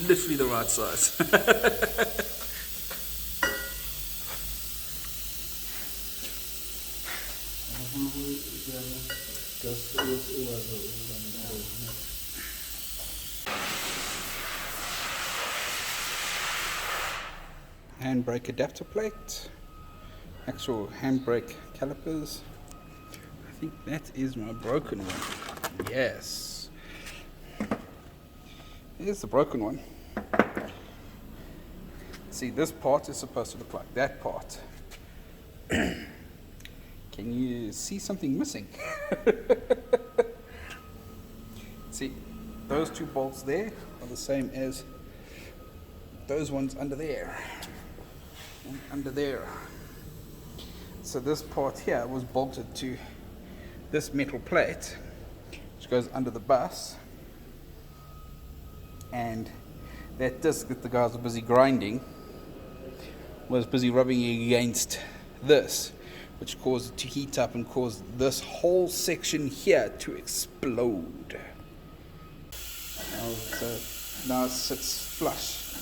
literally the right size. Handbrake adapter plate, actual handbrake calipers. I think that is my broken one. Yes, here's the broken one. See, this part is supposed to look like that part. Can you see something missing? See, those two bolts there are the same as those ones under there and under there. So this part here was bolted to this metal plate which goes under the bus, and that disc that the guys were busy grinding was busy rubbing against this, which caused it to heat up and caused this whole section here to explode. Now it sits flush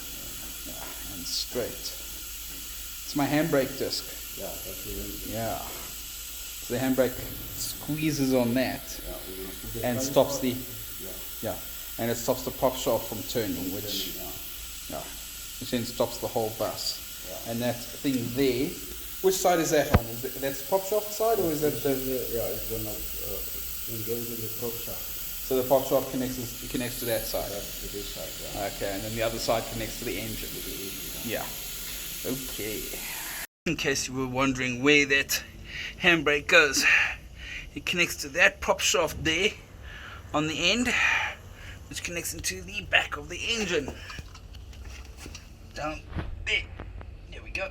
and straight. It's my handbrake disc. Yeah, that's the Yeah. So the handbrake squeezes on that and stops the and it stops the prop shaft from turning, which then stops the whole bus. Yeah. And that thing there, which side is that on? Is that's the prop shaft side, or is that the? Yeah, it's one of engaged in the prop shaft. So the prop shaft connects to that side. That's to this side. Yeah. Okay, and then the other side connects to the engine. Yeah. Okay. In case you were wondering where that handbrake goes, it connects to that prop shaft there on the end, which connects into the back of the engine. Down there. There we go.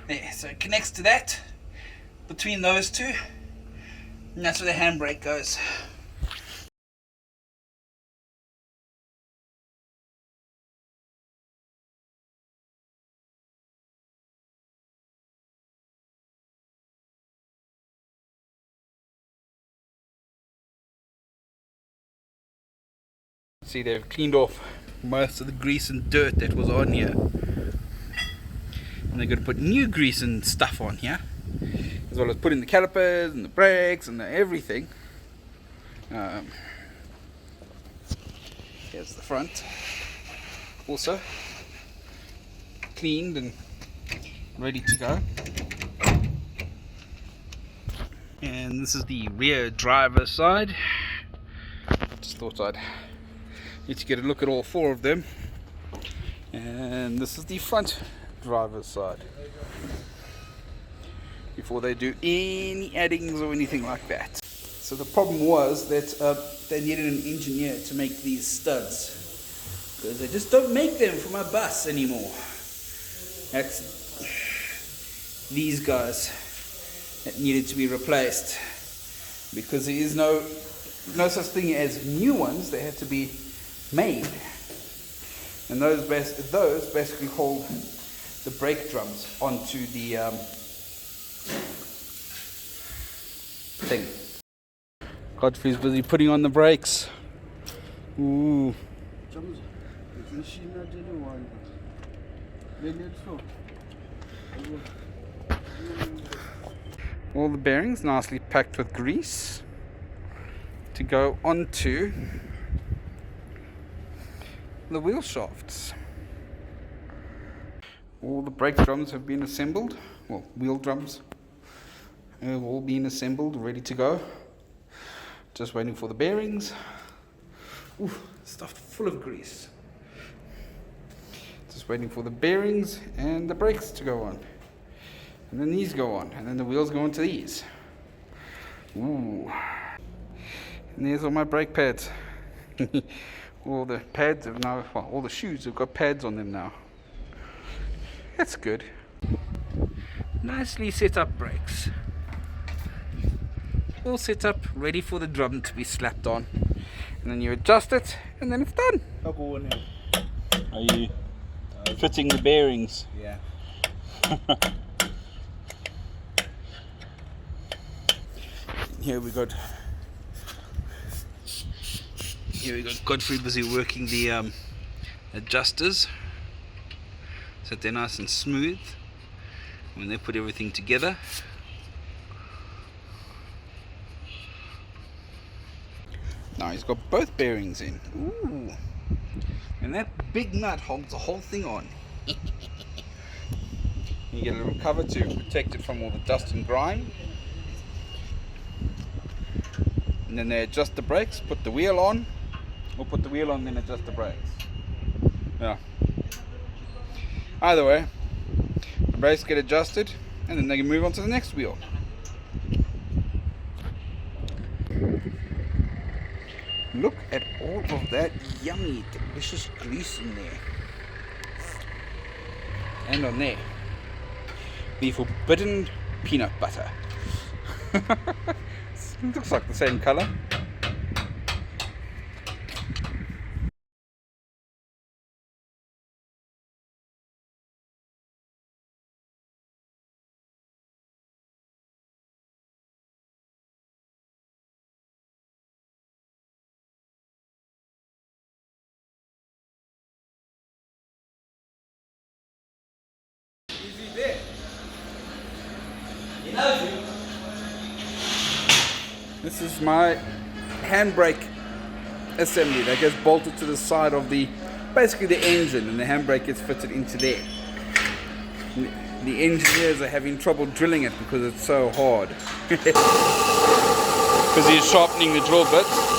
There. So it connects to that between those two, and that's where the handbrake goes. See, they've cleaned off most of the grease and dirt that was on here, and they're going to put new grease and stuff on here, as well as putting the calipers and the brakes and everything. Here's the front, also cleaned and ready to go. And this is the rear driver side. Just thought I'd need to get a look at all four of them. And this is the front driver's side, before they do any addings or anything like that. So the problem was that they needed an engineer to make these studs, because they just don't make them for my bus anymore. That's these guys that needed to be replaced, because there is no such thing as new ones. They had to be made, and those basically hold the brake drums onto the thing. Godfrey's busy putting on the brakes. Ooh. All the bearings nicely packed with grease to go onto the wheel shafts. All the brake drums have been assembled. Well, wheel drums have all been assembled, ready to go. Just waiting for the bearings. Ooh, stuffed full of grease. Just waiting for the bearings and the brakes to go on. And then these go on, and then the wheels go onto these. Ooh. And there's all my brake pads. All the pads have now, well, all the shoes have got pads on them now. That's good. Nicely set up brakes. All set up, ready for the drum to be slapped on. And then you adjust it, and then it's done. Are you fitting the bearings? Yeah. Here we got Here we got Godfrey busy working the adjusters so that they're nice and smooth when they put everything together. Now he's got both bearings in. Ooh. And that big nut holds the whole thing on. You get a little cover to protect it from all the dust and grime. And then they adjust the brakes, put the wheel on, or put the wheel on then adjust the brakes. Yeah. Either way, the brakes get adjusted and then they can move on to the next wheel. Look at all of that yummy, delicious grease in there. And on there, the forbidden peanut butter. It looks like the same color. Easy there. He knows you. This is my handbrake assembly that gets bolted to the side of basically the engine, and the handbrake gets fitted into there. The engineers are having trouble drilling it because it's so hard. Because he's sharpening the drill bits.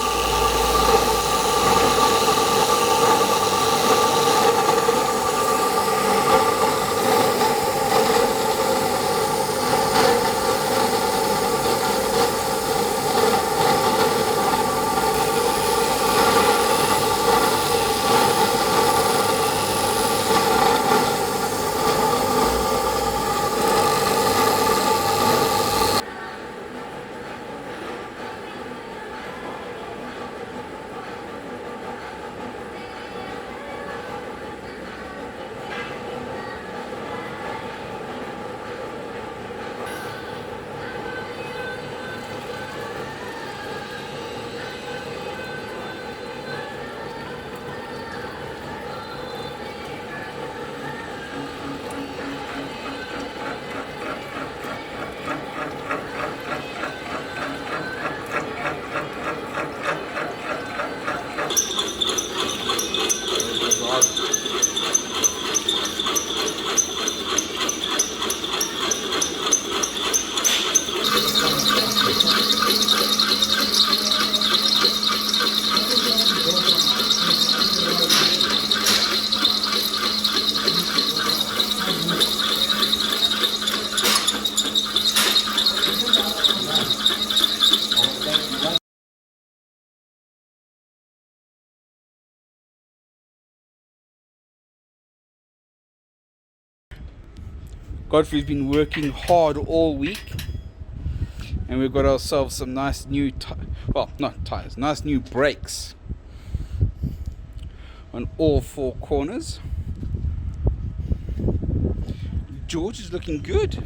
Godfrey's been working hard all week, and we've got ourselves some nice new nice new brakes on all four corners. George is looking good.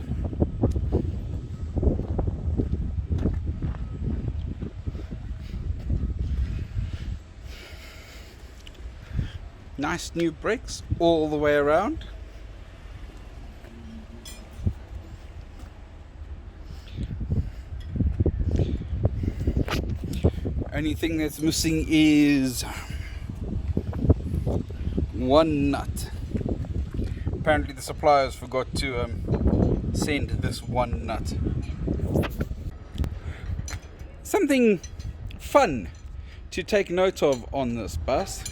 Nice new brakes all the way around. Only thing that's missing is one nut. Apparently the suppliers forgot to send this one nut. Something fun to take note of on this bus.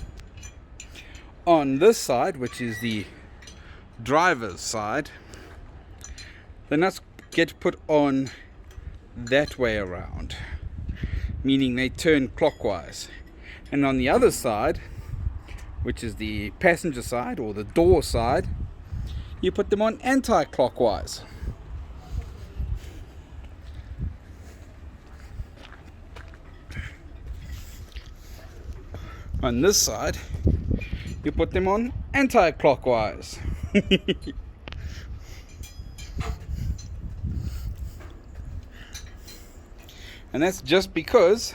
On this side, which is the driver's side, the nuts get put on that way around, meaning they turn clockwise. And on the other side, which is the passenger side or the door side, you put them on anti-clockwise. On this side, you put them on anti-clockwise. And that's just because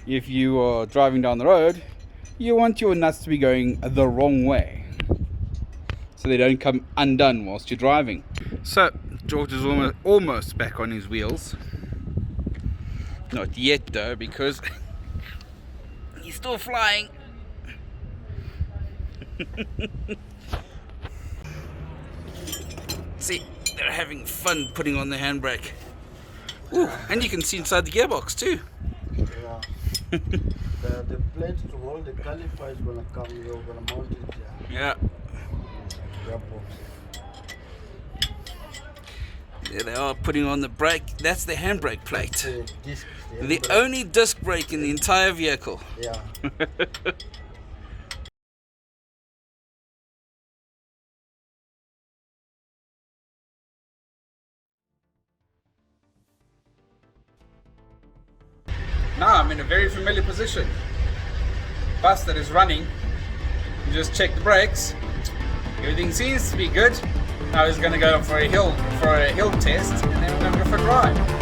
if you are driving down the road, you want your nuts to be going the wrong way, so they don't come undone whilst you're driving. So George is almost back on his wheels. Not yet though, because he's still flying. See, they're having fun putting on the handbrake. Ooh, and you can see inside the gearbox too. Yeah. the plate to hold the caliper is gonna come. You're gonna mount it here. Yeah. Gearbox. There they are putting on the brake. That's the handbrake plate. The disc. The only disc brake in the entire vehicle. Yeah. Now I'm in a very familiar position. Bus that is running. You just check the brakes. Everything seems to be good. Now he's going to go for a hill test, and then we're going to go for a drive.